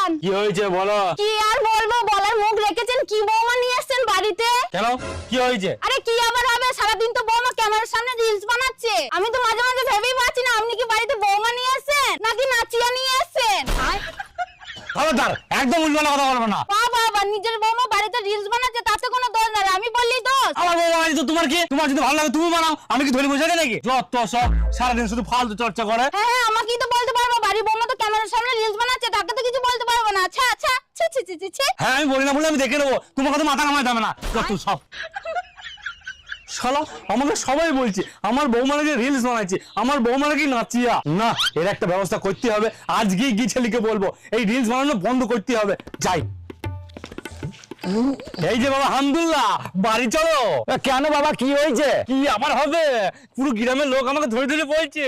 যান। কি হয়েছে বলো? কি আর বলবো, বলার মুখ রেখেছেন। কি বৌমা নিয়ে এসেছেন বাড়িতে? কেন, কি হয়েছে? আরে কি আবার হবে, সারাদিন তো বৌমা ক্যামেরার সামনে রিলস বানাচ্ছে। আমি তো মাঝে মাঝে ভেবেই পাচ্ছি না আপনি কি বাড়িতে বৌমা নিয়ে এসেছেন নাকি নাচিয়া নিয়ে এসেছেন। খবরদার, একদম উল্টো কথা বলবো না। বাবা, নিজের বৌমা বাড়িতে রিলস বানাচ্ছে তাতে কোনো দোষ নাই, আমি বললি দোষ। আমার বউ বানাই তো তোমার কি? তোমার যদি ভালো লাগে তুমি বানাও, আমি কি ধরে বসে আছি নাকি? যত সব সারাদিন শুধু ফালতু চর্চা করে। হ্যাঁ, আমাকেই তো বলতে পারবো, বাড়ির বৌমা তো ক্যামেরার সামনে রিলস বানাচ্ছে, তাকে তো কিছু বলতে পারবো না। আচ্ছা আচ্ছা, ছি ছি ছি ছি ছি। হ্যাঁ, আমি বলি না বলে আমি দেখে নেবো, তোমার কথা মাথা কামাই যাবে না। যত সব শালা, আমাকে সবাই বলছে আমার বৌমা নাকি রিলস বানাইছে, আমার বৌমা নাকি নাচিয়া। না, এর একটা ব্যবস্থা করতে হবে। আজকেই গিয়ে ছেলেকে বলবো এই রিলস বানানো বন্ধ করতে হবে। যাই। এই যে বাবা হামদুল্লাহ, বাড়ি চলো। কেন বাবা, কি হয়েছে? কি আবার হবে? পুরো গ্রামের লোক আমাকে ধরে ধরে বলছে